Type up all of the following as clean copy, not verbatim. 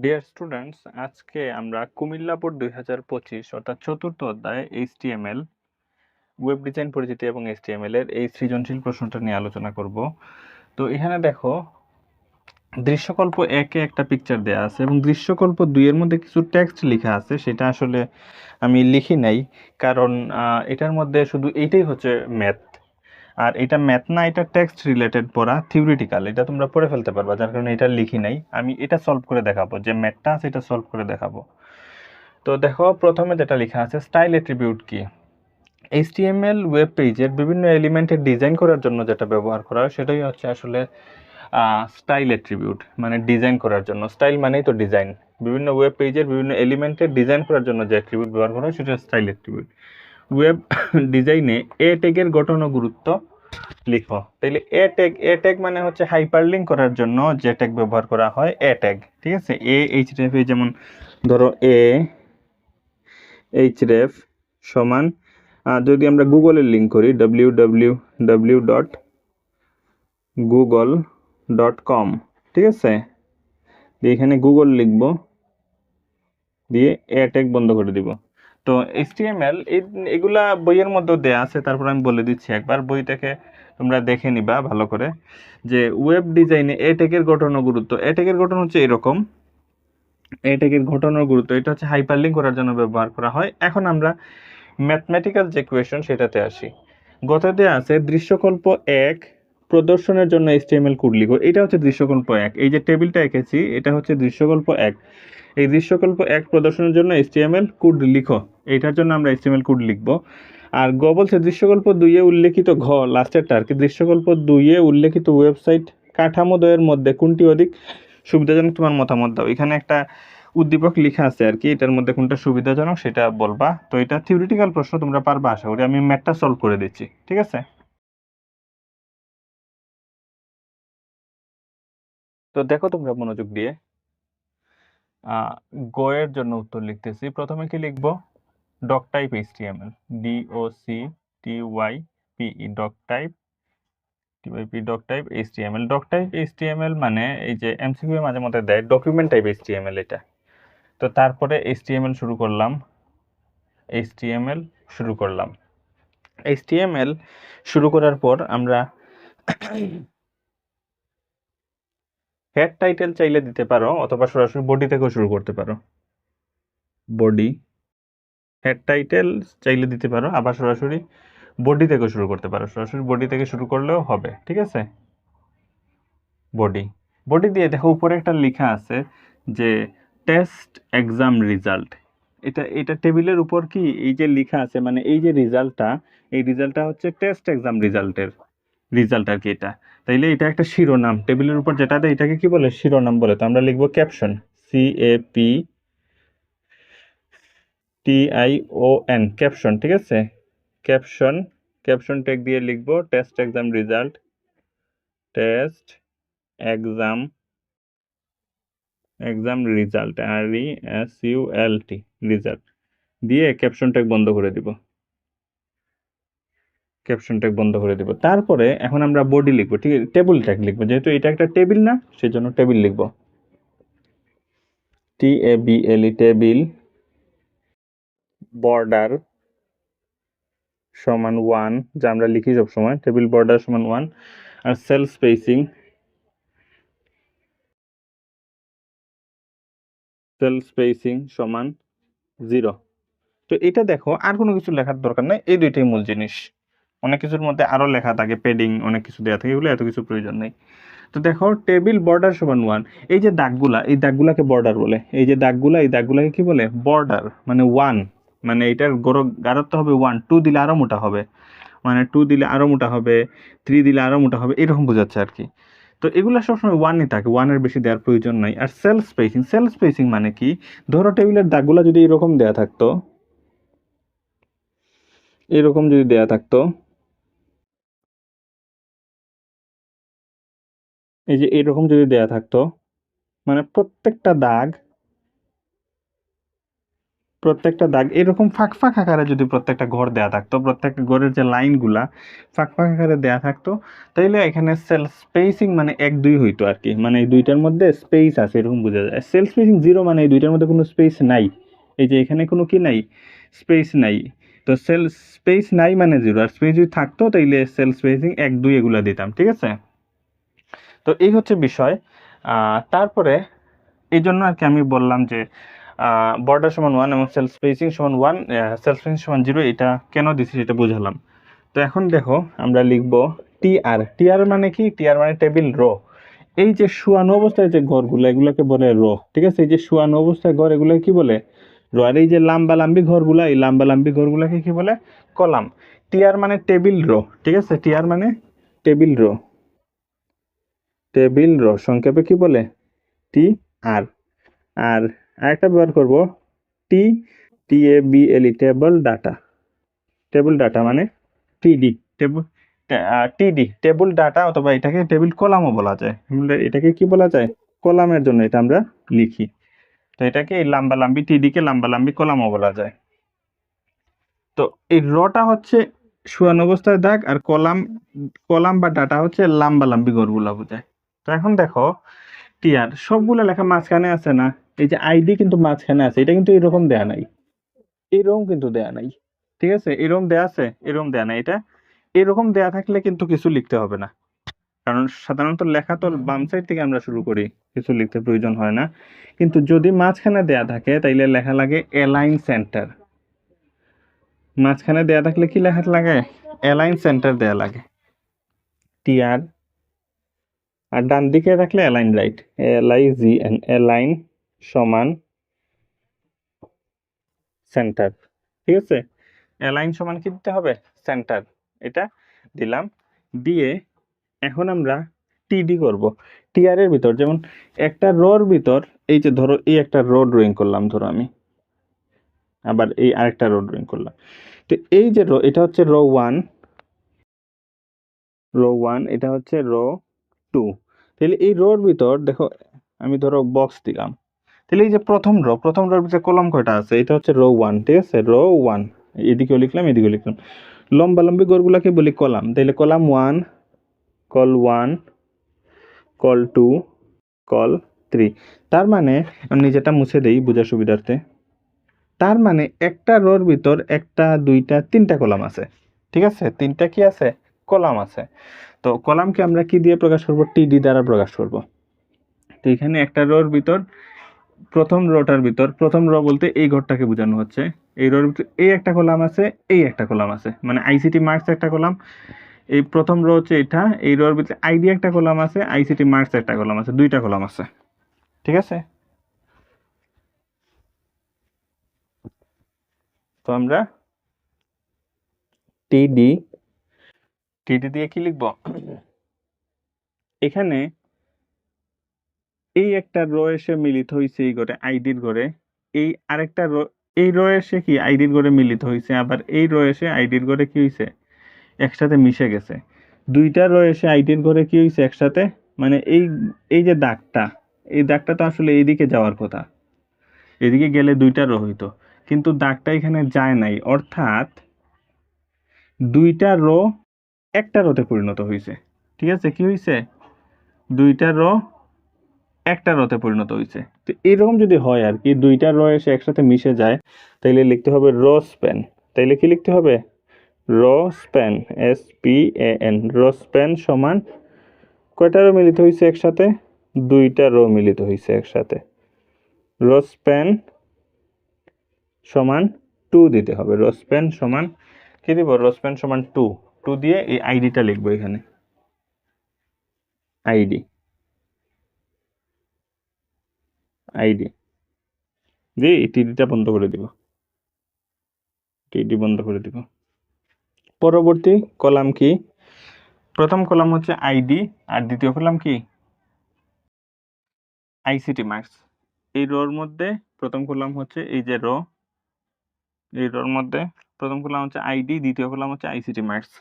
Dear students, আজকে আমরা Comilla board 2025 অর্থাৎ চতুর্থ অধ্যায় এইচটিএমএল ওয়েব ডিজাইন পরিচিতি এবং এইচটিএমএল এর এই সৃজনশীল প্রশ্নটা নিয়ে আলোচনা করব। তো এখানে দেখো, দৃশ্যকল্প একে একটা পিকচার দেয়া আছে এবং দৃশ্যকল্প 2 এর মধ্যে কিছু টেক্সট লেখা আছে, সেটা আসলে আমি লিখি নাই, কারণ এটার মধ্যে শুধু এইটাই হচ্ছে ম্যাথ। আর এটা ম্যাথ না, এটা টেক্সট রিলেটেড পড়া, থিওরিটিক্যাল, এটা তোমরা পড়ে ফেলতে পারবা, যার কারণে এটা লিখি নাই। আমি এটা সলভ করে দেখাবো, যে ম্যাথটা আছে এটা সলভ করে দেখাবো। তো দেখো, প্রথমে যেটা লেখা আছে, স্টাইল অ্যাট্রিবিউট কি। এইচটিএমএল ওয়েব পেজের বিভিন্ন এলিমেন্টের ডিজাইন করার জন্য যেটা ব্যবহার করা হয় সেটাই হচ্ছে আসলে স্টাইল অ্যাট্রিবিউট, মানে ডিজাইন করার জন্য। স্টাইল মানেই তো ডিজাইন। বিভিন্ন ওয়েব পেজের বিভিন্ন এলিমেন্টের ডিজাইন করার জন্য যে অ্যাট্রিবিউট ব্যবহার করা হয় সেটা স্টাইল অ্যাট্রিবিউট। ওয়েব ডিজাইনে এ ট্যাগের গঠন ও গুরুত্ব লিখো। তাইলে এ ট্যাগ মানে হচ্ছে হাইপারলিঙ্ক করার জন্য যে ট্যাগ ব্যবহার করা হয়, এ ট্যাগ। ঠিক আছে, এ এইচ রেফ, যেমন ধরো এ এইচ রেফ সমান, যদি আমরা গুগলের লিঙ্ক করি www.google.com, ঠিক আছে, দিয়ে এখানে গুগল লিখব, দিয়ে এ ট্যাগ বন্ধ করে দিব। তো এইচটিএমএল এগুলা বইয়ের মধ্যেও দেয়া আছে, তারপর আমি বলে দিচ্ছি একবার, বই থেকে তোমরা দেখে নিবা ভালো করে, যে ওয়েব ডিজাইনে এ ট্যাগের গঠন ও গুরুত্ব। এ ট্যাগের গঠন হচ্ছে এরকম, এ ট্যাগের গঠন ও গুরুত্ব এটা হচ্ছে হাইপারলিঙ্ক করার জন্য ব্যবহার করা হয়। এখন আমরা ম্যাথমেটিক্যাল যে কোয়েশন সেটাতে আসি। গতাতে আছে দৃশ্যকল্প 1 প্রদর্শনের জন্য এইচটিএমএল কোড লিখো। এটা হচ্ছে দৃশ্যকল্প 1, এই যে টেবিলটা এঁকেছি এটা হচ্ছে দৃশ্যকল্প 1। এই দৃশ্যকল্প 1 প্রদর্শনের জন্য এইচটিএমএল কোড লিখো, এইটার জন্য আমরা এইচটিএমএল কোড লিখব। আর গ বলছে দৃশ্যকল্প 2 এ উল্লেখিত, ঘ লাস্টেরটা আর কি, দৃশ্যকল্প 2 এ উল্লেখিত ওয়েবসাইট কাঠামোদ্বয়ের মধ্যে কোনটি অধিক সুবিধাজনক, তোমার মতামত দাও। এখানে একটা উদ্দীপক লেখা আছে আর কি, এটার মধ্যে কোনটা সুবিধাজনক সেটা বলবা। তো এটা থিওরিটিক্যাল প্রশ্ন, তোমরা পারবা আশা করি। আমি ম্যাথটা সলভ করে দিচ্ছি, ঠিক আছে। তো দেখো তোমরা মনোযোগ দিয়ে, গ এর জন্য উত্তর লিখতেছি। প্রথমে কি লিখবো, doctype HTML, DOCTYPE, doctype TYP, doctype HTML. Doctype HTML মানে এই যে এমসিকিউ মাঝে মধ্যে দেয় ডকুমেন্ট টাইপ এইচটিএমএল, এটা। তো তারপরে এইচটিএমএল শুরু করলাম, এইচটিএমএল শুরু করলাম। এইচটিএমএল শুরু করার পর আমরা হেড টাইটেল চাইলে দিতে পারো, অথবা সরাসরি বডি থেকেও শুরু করতে পারো। বডি, হেড টাইটেল চাইলে দিতে পারো, আবার সরাসরি বডি থেকেও শুরু করতে পারো। সরাসরি বডি থেকে শুরু করলেও হবে, ঠিক আছে। বডি, বডি দিয়ে দেখো উপরে একটা লেখা আছে যে টেস্ট এক্সাম রেজাল্ট। এটা টেবিলের উপর কি এই যে লেখা আছে, মানে এই যে রেজাল্টটা, এই রেজাল্টটা হচ্ছে টেস্ট এক্সাম রেজাল্টের রেজাল্ট আর কি এটা। তাইলে এটা একটা শিরোনাম, টেবিলের উপর যেটা দেয় এটাকে কি বলে, শিরোনাম বলে। তো আমরা লিখবো ক্যাপশন, CAPTION, ক্যাপশন, ঠিক আছে। ক্যাপশন, ক্যাপশন ট্যাগ দিয়ে লিখবো test exam result, test exam result, RESULT, result দিয়ে ক্যাপশন ট্যাগ বন্ধ করে দিব, ক্যাপশন ট্যাগ বন্ধ করে দিব। তারপরে এখন আমরা বডি লিখবো, ঠিক আছে, টেবিল ট্যাগ লিখবো, যেহেতু এটা একটা টেবিল না সেজন্য টেবিল লিখবো, TABLE, টেবিল। বর্ডার সমান 1, যা আমরা লিখি সবসময়, টেবিল বর্ডার সমান 1। আর সেল স্পেসিং, সমান 0। তো এটা দেখো, আর কোনো কিছু লেখার দরকার নাই, এই দুইটাই মূল জিনিস। অনেক কিছুর মধ্যে আরো লেখা থাকে, পেডিং অনেক কিছু দেওয়া থাকে, এগুলো এত কিছু প্রয়োজন নেই। তো দেখো টেবিল বর্ডার সমান 1, এই যে দাগগুলা, এই দাগগুলাকে বর্ডার বলে। এই যে দাগগুলা, এই দাগগুলাকে কি বলে, বর্ডার। মানে 1, মানে এটার গাঢ়ত্ব হবে 1, 2 দিলে আরো মোটা হবে, মানে 2 দিলে আরো মোটা হবে, 3 দিলে আরো মোটা হবে, এরকম বোঝাচ্ছে আর কি। তো এগুলো সবসময় 1ই থাকে, 1-এর বেশি দেওয়ার প্রয়োজন নাই। আর সেল স্পেসিং, মানে কি, ধরো টেবিলের দাগগুলা যদি এরকম দেয়া থাকতো, এরকম যদি দেয়া থাকতো, এই যে এরকম যদি দেয়া থাকতো, মানে প্রত্যেকটা দাগ এরকম ফাঁক ফাঁক আকারে যদি প্রত্যেকটা ঘর দেয়া থাকতো, প্রত্যেকটা ঘরের যে লাইনগুলা ফাঁক ফাঁক আকারে দেয়া থাকতো, তাইলে এখানে সেল স্পেসিং মানে 1 2 হইতো আর কি, মানে এই দুইটার মধ্যে স্পেস আছে এরকম বোঝা যায়। সেল স্পেসিং 0 মানে এই দুইটার মধ্যে কোনো স্পেস নাই, এই যে এখানে কোনো কি নাই, স্পেস নাই। তো সেল স্পেস নাই মানে 0, আর স্পেস যদি থাকতো তাইলে সেল স্পেসিং 1 2 এগুলা দিতাম, ঠিক আছে। তো এই হচ্ছে বিষয়। তারপরে এই জন্য আর কি আমি বললাম যে বর্ডার সমান 1 এবং সেল স্পেসিং সমান 1, সেল স্পেসিং সমান 0, এটা কেন দিছি সেটা বুঝালাম। তো এখন দেখো আমরা লিখব টিআর। টিআর মানে কি? টিআর মানে টেবিল রো। এই যে শুয়ানো অবস্থায় যে ঘরগুলো এগুলোকে বলে রো, ঠিক আছে। এই যে শুয়ানো অবস্থায় ঘর এগুলোকে কি বলে? রো। আর এই যে লাম্বালাম্বি ঘরগুলা, এই লাম্বালাম্বি ঘরগুলোকে কি বলে? কলাম। টিআর মানে টেবিল রো, ঠিক আছে। টিআর মানে টেবিল রো, টেবিল রো সংক্ষেপে কি বলে? টি আর। আর আরেকটা ব্যবহার করব T, table table data. Table data মানে টিডি, টেবিল টিডি টেবিল ডাটা, অথবা এটাকে টেবিল কলামও বলা যায়। এটাকে কি বলা যায়? কলামের জন্য এটা আমরা লিখি। তো এটাকে এই লাম্বালাম্বি টিডি কে লাম্বালাম্বি কলামও বলা যায়। তো এই রটা হচ্ছে শুয়ানো অবস্থায় দাগ, আর কলাম কলাম বা ডাটা হচ্ছে লাম্বালাম্বি ঘরগুলা বোঝায়। তো এখন দেখো টিআর সবগুলো লেখা মাঝখানে আছে না, এই যে আইডি কিন্তু মাঝখানে আছে, এটা কিন্তু এরকম দেয়া নাই, এরকম কিন্তু দেয়া নাই, ঠিক আছে। এরকম দেয়া আছে, এরকম দেয়া নাই। এটা এরকম দেয়া থাকলে কিন্তু কিছু লিখতে হবে না, কারণ সাধারণত লেখা তো বাম সাইড থেকে আমরা শুরু করি, কিছু লিখতে প্রয়োজন হয় না। কিন্তু যদি মাঝখানে দেয়া থাকে তাইলে লেখা লাগে অ্যালাইন সেন্টার। মাঝখানে দেয়া থাকলে কি লেখা লাগে? অ্যালাইন সেন্টার দেয়া লাগে, টিআর। আর ডান দিকে থাকলে অ্যালাইন রাইট, LIGN, অ্যালাইন সমান সেন্টার, ঠিক আছে। অ্যালাইন সমান কি দিতে হবে? সেন্টার। এটা দিলাম, দিয়ে এখন আমরা টিডি করব। টিআর এর ভিতর যেমন একটা রোর ভিতর, এই যে ধরো এই একটা রো ড্রয়িং করলাম, ধরো আমি আবার এই আরেকটা রো ড্রয়িং করলাম। তো এই যে রো, এটা হচ্ছে রো 1, রো 1, এটা হচ্ছে রো 2। তাহলে এই রোর ভিতর দেখো আমি ধরো বক্স দিলাম, তাহলে এই যে প্রথম রো, প্রথম রোর ভিতরে কলাম কয়টা আছে? এটা হচ্ছে রো 1, ঠিক আছে, রো 1। এদিকেও লিখলাম এদিকেও লিখলাম। লম্বালম্বি ঘরগুলাকে বলি কলাম, তাহলে কলাম 1, কল 1, কল 2, কল 3। তার মানে আমি নিজেটা মুছে দেই বোঝার সুবিধার্থে। তার মানে একটা রোর ভিতর একটা, দুইটা, তিনটা কলাম আছে, ঠিক আছে। তিনটা কি আছে? কলাম আছে। তো কলামকে আমরা কি দিয়ে প্রকাশ করব? টিডি দ্বারা প্রকাশ করব। তো এখানে একটা রোর ভিতর প্রথম রোটার ভিতর, প্রথম রো বলতে এই ঘরটাকে বোঝানো হচ্ছে, এই রোর ভিতর এই একটা কলাম আছে, এই একটা কলাম আছে, মানে আইসিটি মার্কস একটা কলাম। এই প্রথম রো হচ্ছে এটা, এই রোর ভিতরে আইডি একটা কলাম আছে, আইসিটি মার্কস একটা কলাম আছে, দুইটা কলাম আছে, ঠিক আছে। তো আমরা টিডি, টিডি দিয়ে কি লিখব? এখানে এই একটা রো এসে মিলিত হয়েছে এই ঘরে, আইডির ঘরে। এই আরেকটা রো, এই রো এসে কি আইডির ঘরে মিলিত হয়েছে, আবার এই রো এসে আইডির ঘরে কি হয়েছে? একসাথে মিশে গেছে। দুইটা রো এসে আইডির ঘরে কি হয়েছে? একসাথে, মানে এই এই যে দাগটা, এই দাগটা তো আসলে এইদিকে যাওয়ার কথা, এদিকে গেলে দুইটা রো হইতো, কিন্তু দাগটা এখানে যায় নাই, অর্থাৎ দুইটা রো একটা রোতে পরিণত হয়েছে, ঠিক আছে। কি হয়েছে? দুইটা রো একটা রোতে পরিণত হয়েছে। তো এরকম যদি হয় আর কি, দুইটা রো এসে একসাথে মিশে যায়, তাইলে লিখতে হবে রো স্প্যান। তাইলে কি লিখতে হবে? Rho span, SPAN, rho span সমান কয়টা রো মিলিত হয়েছে একসাথে? দুইটা রো মিলিত হয়েছে একসাথে। রো স্প্যান সমান 2 দিতে হবে। রো স্প্যান সমান কি দিব? রো স্প্যান সমান 2। 2 দিয়ে এই আইডিটা লিখবো এখানে, আইডি, আইডি দিয়ে এই টিডিটা বন্ধ করে দিব, টিডি বন্ধ করে দিব। পরবর্তী কলাম কি? প্রথম কলাম হচ্ছে আইডি, আর দ্বিতীয় কলাম কি? ICT marks. এই রোর মধ্যে প্রথম কলাম হচ্ছে এই যে রো, এই রোর মধ্যে প্রথম কলাম হচ্ছে আইডি, দ্বিতীয় কলাম হচ্ছে আইসিটি মার্কস।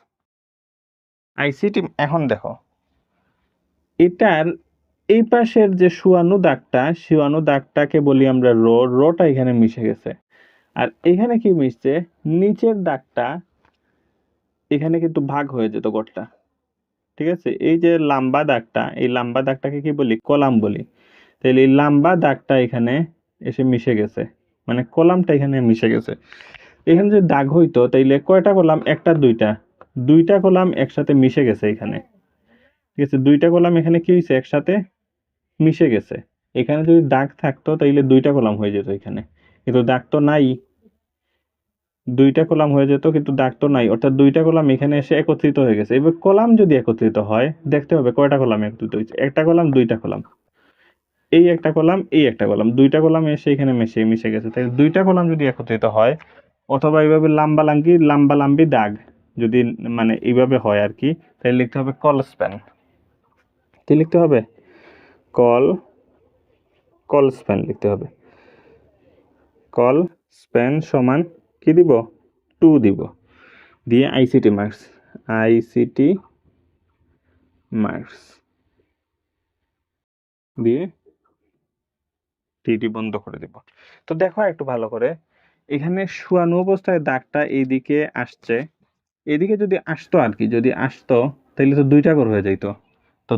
আইসিটি, এখন দেখো এটার এই পাশের যে শুয়ানো দাগটা, শুয়ানো দাগটাকে বলি আমরা রো, রোটা এখানে মিশে গেছে। আর এখানে কি মিশছে, নিচের দাগটা এখানে কিন্তু ভাগ হয়ে যেত গড়টা, ঠিক আছে। এই যে লম্বা দাগটা, এই লম্বা দাগটাকে কি বলি, কলাম বলি। তাহলে এই লম্বা দাগটা এখানে এসে মিশে গেছে, মানে কলামটা এখানে মিশে গেছে। এখানে যদি দাগ হইতো তাইলে কয়টা কলাম, একটা দুইটা, দুইটা কলাম একসাথে মিশে গেছে এখানে, ঠিক আছে। দুইটা কলাম এখানে কি হয়েছে, একসাথে মিশে গেছে। এখানে যদি দাগ থাকতো তাইলে দুইটা কলাম হয়ে যেত এখানে, কিন্তু দাগ তো নাই। দুইটা কলাম হয়ে যেত কিন্তু দাগ তো নাই, অর্থাৎ দুইটা কলাম এখানে এসে একত্রিত হয়ে গেছে। এবার কলাম যদি একত্রিত হয় দেখতে হবে কয়টা কলাম একত্রিত হয়েছে, একটা কলাম দুইটা কলাম, এই একটা কলাম এই একটা কলাম, দুইটা কলাম এসে এখানে মিশে মিশে গেছে। তাই দুইটা কলাম যদি একত্রিত হয়, অথবা এইভাবে লাম্বা লাম্বি দাগ যদি মানে এইভাবে হয় আর কি, তাহলে লিখতে হবে কল স্প্যান। কি লিখতে হবে, কল কল স্প্যান লিখতে হবে। কল স্প্যান সমান কি দিব, 2 দিব, দিয়ে আইসিটি মার্কস, আইসিটি মার্কস দিয়ে টিটি বন্ধ করে দিব। তো দেখো একটু ভালো করে, এখানে শোয়ানো অবস্থায় দাগটা এইদিকে আসছে, এদিকে যদি আসতো আর কি, যদি আসতো তাহলে তো দুইটা করে হয়ে যাইতো। তো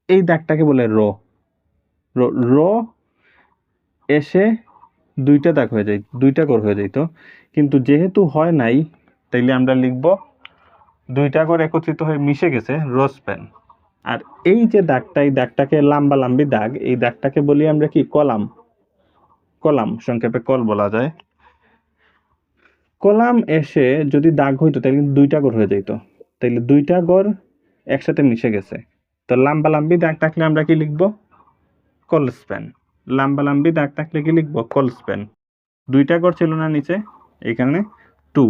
এই দাগটাকে বলে রো, রো রো এসে দুইটা দাগ হয়ে যায়, দুইটা করে হয়ে যাইতো। কিন্তু যেহেতু হয় নাই, তাইলে আমরা লিখব দুইটা করে একত্রিত হয়ে মিশে গেছে, রো স্প্যান। আর এই যে দাগটা, এই দাগটাকে লাম্বা লাম্বি দাগ, এই দাগটাকে বলি আমরা কি, কলাম। কলাম সংক্ষেপে কল বলা যায়। কলাম এসে যদি দাগ হইতো তাহলে কিন্তু দুইটা গড় হয়ে যাইতো, তাইলে দুইটা গড় একসাথে মিশে গেছে। তো লাম্বা লাম্বি দাগ থাকলে আমরা কি লিখবো, কল স্প্যান। লাম্বা লাম্বি দাগ থাকলে কি লিখবো, কল স্প্যান। দুইটা গড় ছিল না নিচে, এখানে 2,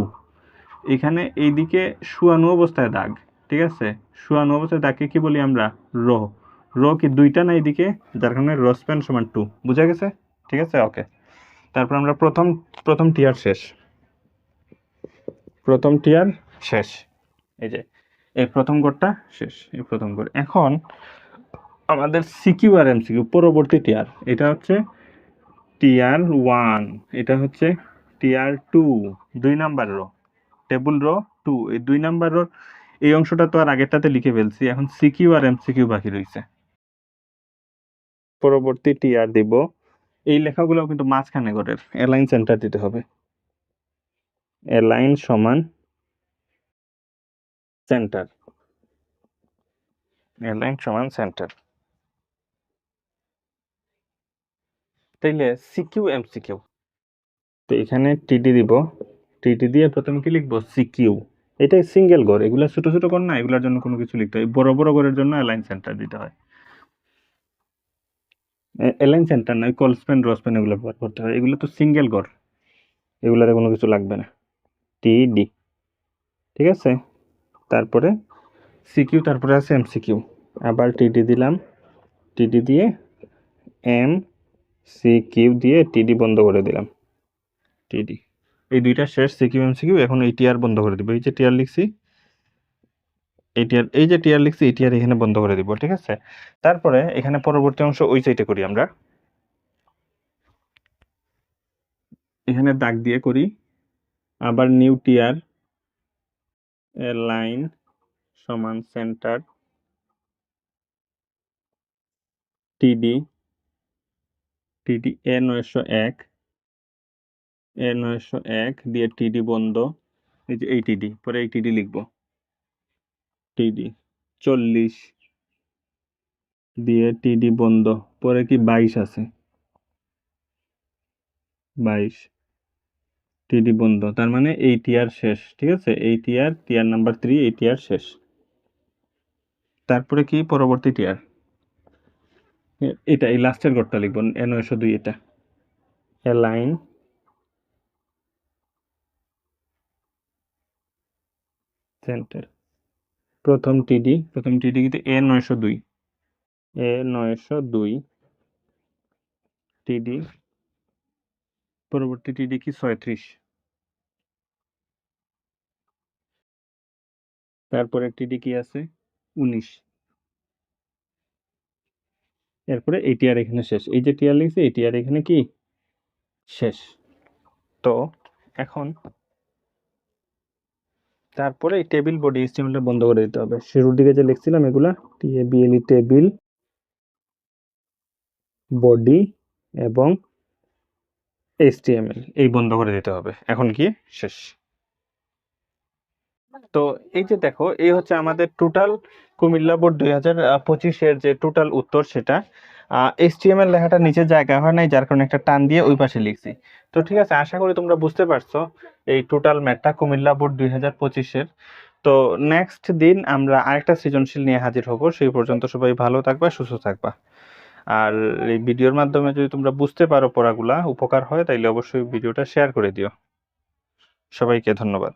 এখানে এইদিকে শুয়ানো অবস্থায় দাগ, ঠিক আছে। শুয়ানো অবস্থায় দাগকে কি বলি আমরা, রো। রো কি দুইটা না এইদিকে, যার কারণে রো স্প্যান সমান 2, বুঝা গেছে, ঠিক আছে, ওকে। তারপর আমরা প্রথম প্রথম টিয়ার শেষ, প্রথম টিয়ার শেষ, এই যে এই প্রথম গড়টা শেষ, এই প্রথম গড়। এখন আমাদের সিকিউ আর এমসিকিউ পরবর্তী টিয়ার, এটা হচ্ছে টিয়ার 1, এটা হচ্ছে টিয়ার 2, 2 নাম্বার রো, টেবিল রো 2, এই 2 নাম্বার রোর এই অংশটা তো আর আগেরটাতে লিখে ফেলছি, এখন সিকিউ আর এমসিকিউ বাকি রয়েছে। পরবর্তী টিয়ার দিব, এই লেখাগুলো কিন্তু মাঝখানে গড়ের অ্যালাইন সেন্টার দিতে হবে, অ্যালাইন সমান সেন্টার, অ্যালাইন সমান সেন্টার। তাইলে সিকিউ এমসিকিউ, তো এখানে টিডি দিব, টিডি দিয়ে প্রথমে কি লিখবো, সিকিউ। এটাই সিঙ্গেল গড়, এগুলা ছোট ছোট গড় না, এগুলোর জন্য কোনো কিছু লিখতে হয়, বড় বড় গড়ের জন্য অ্যালাইন সেন্টার দিতে হয়। অ্যালাইন সেন্টার নয়, কলস্পেন রসপেন এগুলো ব্যবহার করতে হয়, এগুলো তো সিঙ্গেল গড়, এগুলাতে কোনো কিছু লাগবে না। টিডি, ঠিক আছে। তারপরে সিকিউ, তারপরে আছে এমসিকিউ, আবার টিডি দিলাম, টিডি দিয়ে এম সিকিউ দিয়ে টিডি বন্ধ করে দিলাম, টিডি। এই দুইটা শেষ, সিকিউ এমসিকিউ। এখন এই টিআর বন্ধ করে দিব, এই যে টিআর লিখছি, এই টিআর, এই যে টিআর লিখছি, এই টিআর এখানে বন্ধ করে দিব, ঠিক আছে। তারপরে এখানে পরবর্তী অংশ ওই সাইডে করি আমরা, এখানে দাগ দিয়ে করি, আবার নিউ টিআর, লাইন সমান সেন্টার, টিডি, টিডি এ 901, এ 901 দিয়ে টিডি বন্ধ, এই যে এই টিডি, পরে এই টিডি লিখবো, টিডি 40 দিয়ে টিডি বন্ধ, পরে কি 22 আছে, 22 টিডি বন্ধ, তার মানে এই টিয়ার শেষ, ঠিক আছে। এই টিয়ার, টিয়ার নাম্বার 3, এই টিয়ার শেষ। তারপরে কি পরবর্তী টিয়ার, এটা এই লাস্টের ঘরটা লিখবো, N902, এটা অ্যালাইন সেন্টার, প্রথম টিডি, প্রথম টিডি কিন্তু A902, A902 টিডি, পরবর্তী টিডি কি 36, তারপরে টিডি কি আছে 19, এরপরে এই টিয়ার এখানে শেষ, এই যে টিয়ার লিখছে এই টিয়ার এখানে কি শেষ। তো এখন তারপরে এই টেবিল বডি HTML বন্ধ করে দিতে হবে। শুরুর দিকে যে লিখছিলাম এগুলা TABLE টেবিল বডি এবং HTML এই বন্ধ করে দিতে হবে। এখন কি শেষ। তো এই যে দেখো, এই হচ্ছে আমাদের টোটাল কুমিল্লা বোর্ড 2025 যে টোটাল উত্তর, সেটা HTML লেখাটা নিচে জায়গা হয় নাই, যার কারণে একটা টান দিয়ে ওই পাশে লিখছি। তো ঠিক আছে, আশা করি তোমরা বুঝতে পারছো এই টোটাল ম্যাথটা কুমিল্লা বোর্ড 2025। তো নেক্সট দিন আমরা আরেকটা সৃজনশীল নিয়ে হাজির হব। সেই পর্যন্ত সবাই ভালো থাকবা, সুস্থ থাকবা। আর এই ভিডিওর মাধ্যমে যদি তোমরা বুঝতে পারো, পড়াগুলা উপকার হয়, তাইলে অবশ্যই ভিডিওটা শেয়ার করে দিও। সবাইকে ধন্যবাদ।